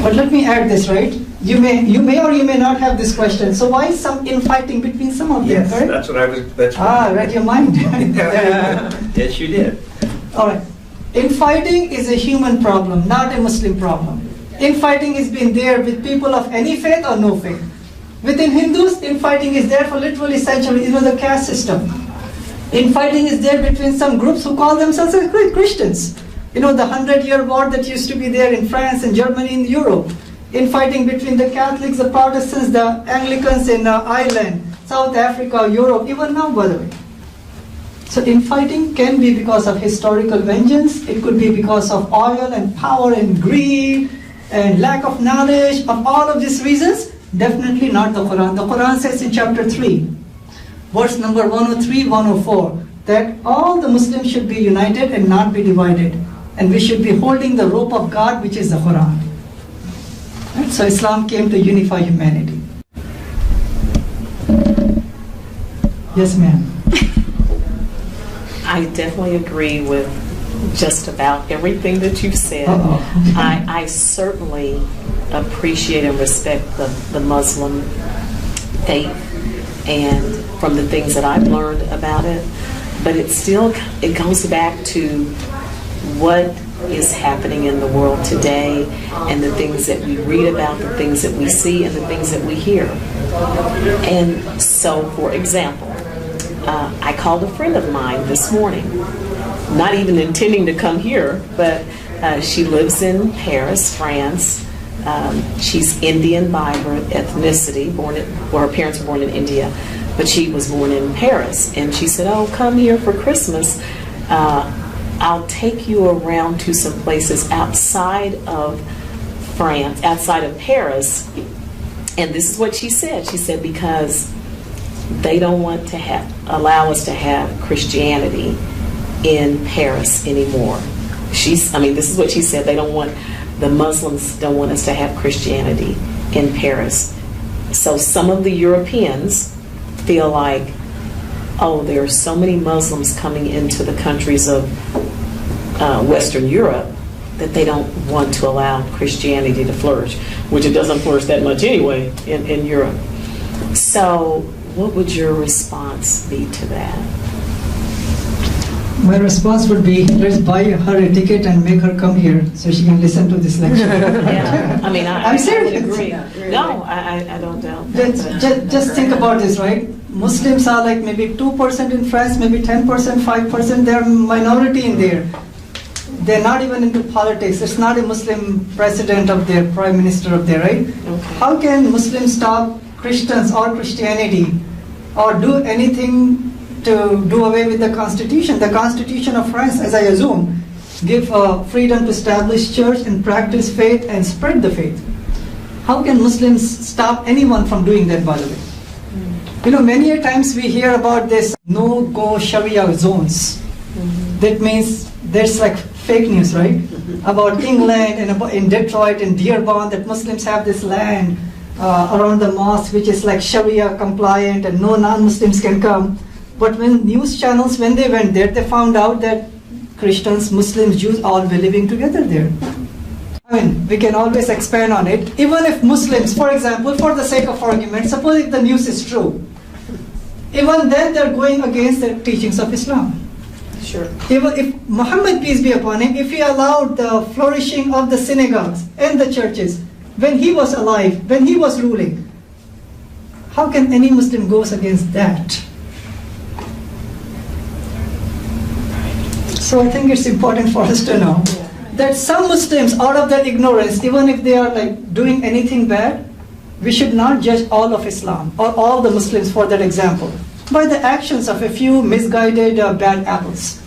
But let me add this, right? You may or you may not have this question. So why some infighting between some of them? Yes, right? that's what I was. That's what read your mind. Yes, you did. All right. Infighting is a human problem, not a Muslim problem. Infighting has been there with people of any faith or no faith. Within Hindus, infighting is there for literally centuries. It was a caste system. Infighting is there between some groups who call themselves Christians. You know, the 100-year war that used to be there in France and Germany and Europe. Infighting between the Catholics, the Protestants, the Anglicans in Ireland, South Africa, Europe, even now, by the way. So infighting can be because of historical vengeance. It could be because of oil and power and greed and lack of knowledge. Of all of these reasons, definitely not the Quran. The Quran says in chapter 3, verse number 103, 104, that all the Muslims should be united and not be divided. And we should be holding the rope of God, which is the Quran. Right? So Islam came to unify humanity. Yes, ma'am. I definitely agree with just about everything that you've said. I certainly appreciate and respect the Muslim faith and from the things that I've learned about it, but it goes back to what is happening in the world today and the things that we read about, the things that we see, and the things that we hear. And so, for example, I called a friend of mine this morning, not even intending to come here, but she lives in Paris, France. She's Indian by her ethnicity, her parents were born in India, but she was born in Paris. And she said, "Oh, come here for Christmas. I'll take you around to some places outside of France, outside of Paris." And this is what she said. She said, because they don't want to allow us to have Christianity in Paris anymore. This is what she said. The Muslims don't want us to have Christianity in Paris. So some of the Europeans feel like, oh, there are so many Muslims coming into the countries of Western Europe that they don't want to allow Christianity to flourish, which it doesn't flourish that much anyway in Europe. So what would your response be to that? My response would be, let's buy her a ticket and make her come here so she can listen to this lecture. Yeah, I'm serious. I would agree. Yeah. No, I don't doubt that. Just think about this, right? Muslims are like maybe 2% in France, maybe 10%, 5%. They're minority in there. They're not even into politics. It's not a Muslim president of there, prime minister of there, right? Okay. How can Muslims stop Christians or Christianity or do anything to do away with the constitution? The constitution of France, as I assume, give freedom to establish church and practice faith and spread the faith. How can Muslims stop anyone from doing that, by the way? You know, many a times we hear about this no-go Sharia zones. That means there's like fake news, right? About England and about in Detroit and Dearborn, that Muslims have this land around the mosque which is like Sharia compliant and no non-Muslims can come. But when news channels, when they went there, they found out that Christians, Muslims, Jews all were living together there. I mean, we can always expand on it. Even if Muslims, for example, for the sake of argument, suppose if the news is true, even then they're going against the teachings of Islam. Sure. Even if Muhammad, peace be upon him, if he allowed the flourishing of the synagogues and the churches when he was alive, when he was ruling, how can any Muslim go against that? So I think it's important for us to know that some Muslims, out of their ignorance, even if they are like doing anything bad, we should not judge all of Islam or all the Muslims for that example by the actions of a few misguided bad apples.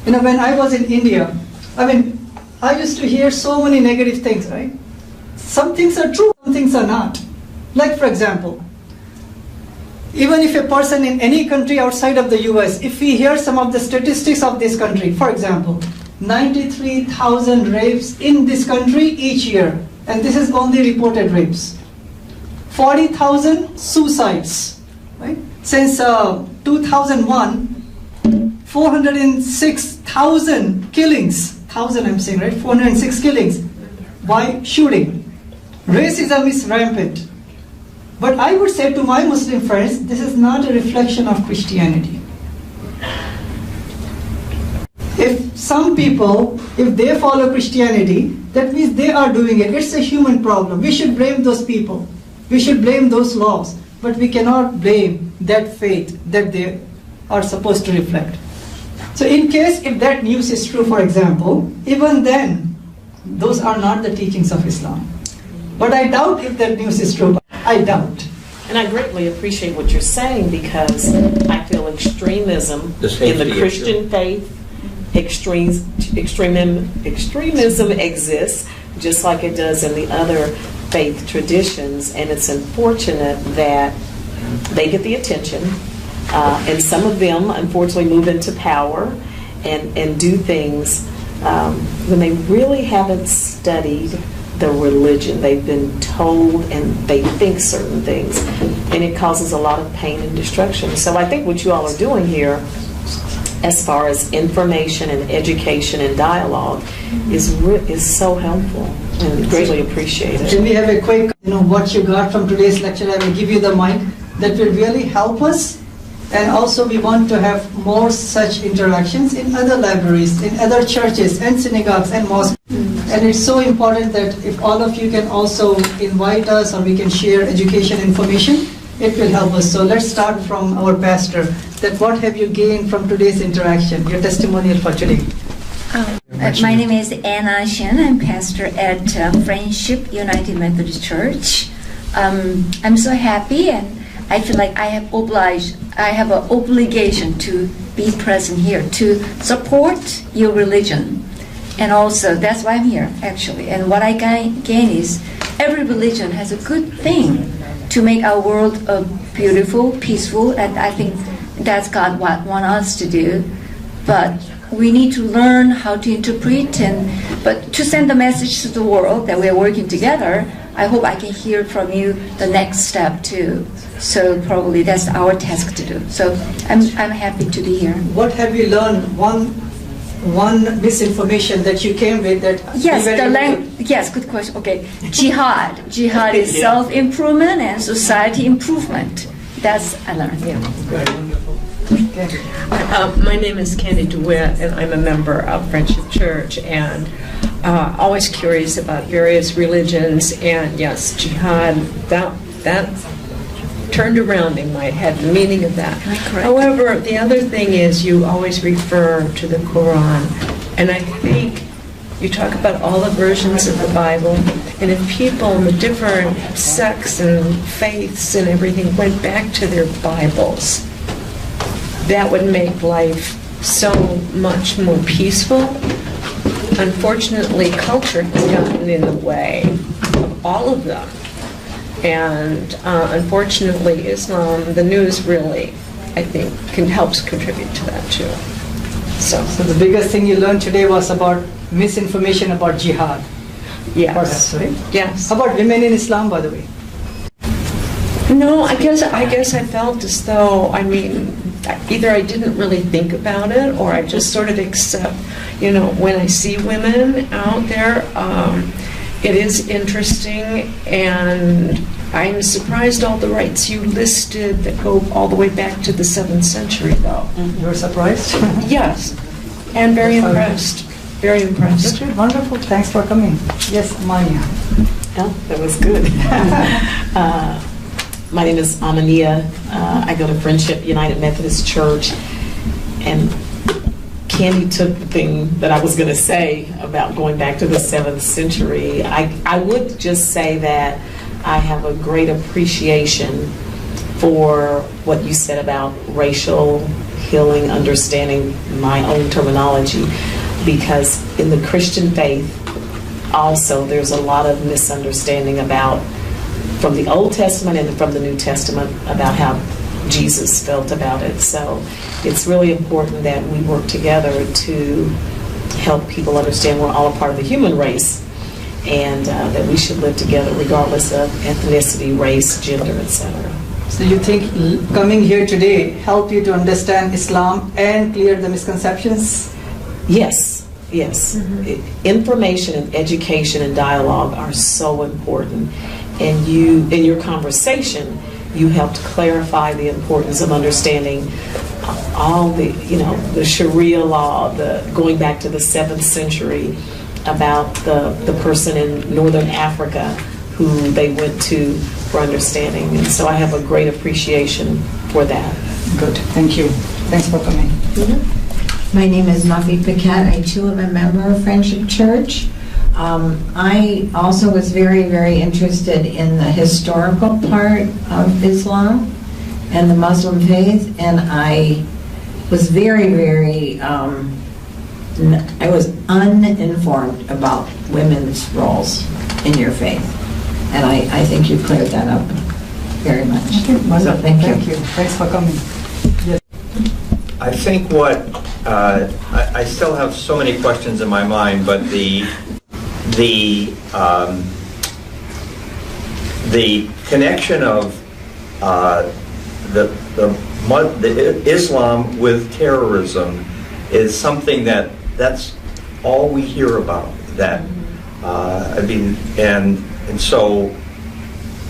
You know, when I was in India, I used to hear so many negative things, right? Some things are true, some things are not. Like, for example, even if a person in any country outside of the US, if we hear some of the statistics of this country, for example, 93,000 rapes in this country each year, and this is only reported rapes. 40,000 suicides, right? Since 2001, 406,000 killings, 1,000 I'm saying, right? 406 killings. by shooting. Racism is rampant. But I would say to my Muslim friends, this is not a reflection of Christianity. If some people, if they follow Christianity, that means they are doing it. It's a human problem. We should blame those people. We should blame those laws. But we cannot blame that faith that they are supposed to reflect. So in case if that news is true, for example, even then, those are not the teachings of Islam. But I doubt if that news is true. I doubt. And I greatly appreciate what you're saying, because I feel extremism in the Christian faith, extremism exists just like it does in the other faith traditions, and it's unfortunate that they get the attention, and some of them unfortunately move into power and do things when they really haven't studied the religion. They've been told and they think certain things, and it causes a lot of pain and destruction. So I think what you all are doing here, as far as information and education and dialogue, is so helpful, and greatly appreciated. Can we have a quick, what you got from today's lecture? I will give you the mic. That will really help us. And also we want to have more such interactions in other libraries, in other churches and synagogues and mosques. And it's so important that if all of you can also invite us, or we can share education information, it will help us. So let's start from our pastor. That what have you gained from today's interaction, your testimonial for today? My name is Anna Shen. I'm pastor at Friendship United Methodist Church. I'm so happy, and I feel like I have an obligation to be present here to support your religion. And also, that's why I'm here, actually. And what I gain is every religion has a good thing to make our world beautiful, peaceful, and I think that's God what wants us to do. But we need to learn how to interpret, but to send the message to the world that we are working together. I hope I can hear from you the next step too. So probably that's our task to do. So I'm happy to be here. What have you learned? One misinformation that you came with that. Yes, yes, good question. Okay, jihad. Jihad is self-improvement and society improvement. That's I learned. Yeah. Okay. My name is Candy DeWitt, and I'm a member of Friendship Church, and always curious about various religions. And yes, jihad. That turned around in my head, the meaning of that. Correct. However, the other thing is you always refer to the Quran, and I think you talk about all the versions of the Bible, and if people in the different sects and faiths and everything went back to their Bibles, that would make life so much more peaceful. Unfortunately, culture has gotten in the way of all of them. And unfortunately, Islam, the news really, I think, helps contribute to that too. So the biggest thing you learned today was about misinformation about jihad. Yes. Perhaps, right? Yes. How about women in Islam, by the way? No, I guess I felt as though, either I didn't really think about it, or I just sort of accept, when I see women out there, it is interesting, and I'm surprised all the rights you listed that go all the way back to the 7th century, though. You were surprised? Yes, and very impressed. Very impressed. Good, wonderful. Thanks for coming. Yes, Maya. Oh, that was good. My name is Amania. I go to Friendship United Methodist Church, and Candy took the thing that I was going to say about going back to the 7th century. I would just say that I have a great appreciation for what you said about racial healing, understanding my own terminology, because in the Christian faith also there's a lot of misunderstanding about, from the Old Testament and from the New Testament, about how Jesus felt about it. So it's really important that we work together to help people understand we're all a part of the human race, and that we should live together regardless of ethnicity, race, gender, etc. So you think coming here today helped you to understand Islam and clear the misconceptions? Yes, Yes. Information and education and dialogue are so important. And you, in your conversation, you helped clarify the importance of understanding all the, the Sharia law, the going back to the 7th century, about the person in Northern Africa who they went to for understanding. And so I have a great appreciation for that. Good. Thank you. Thanks for coming. My name is Nafi Paquette. I too am a member of Friendship Church. I also was very, very interested in the historical part of Islam and the Muslim faith, and I was very, very, I was uninformed about women's roles in your faith, and I think you cleared that up very much. Okay, so thank you. Thank you. Thanks for coming. Yes. I think I still have so many questions in my mind, but the connection of the Islam with terrorism is something that's all we hear about. That and so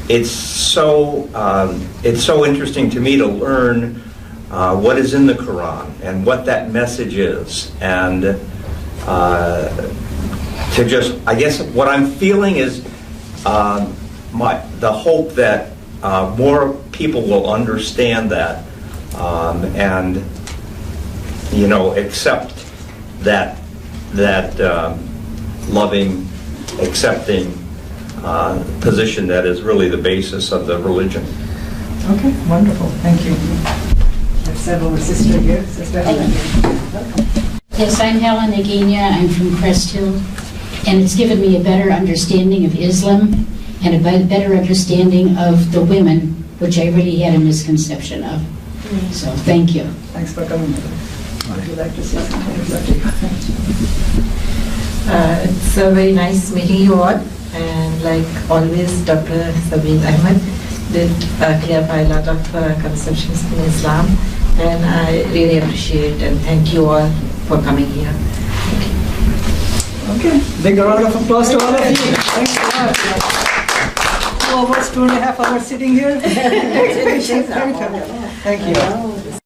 it's so interesting to me to learn what is in the Quran and what that message is, and to just, I guess what I'm feeling is the hope that more people will understand that and accept that loving, accepting position that is really the basis of the religion. Okay, wonderful. Thank you. Let's have our sister here. Sister Helen. Yes, I'm Helen Agenia. I'm from Crest Hill, and it's given me a better understanding of Islam and a better understanding of the women, which I really had a misconception of. So, thank you. Thanks for coming. Would you like to say something? It's very nice meeting you all, and like always, Dr. Sabeel Ahmed did clarify a lot of conceptions in Islam, and I really appreciate and thank you all for coming here. Okay, big round of applause to all of you. Thanks a lot. 2 hours, 2.5 hours sitting here. Thank you.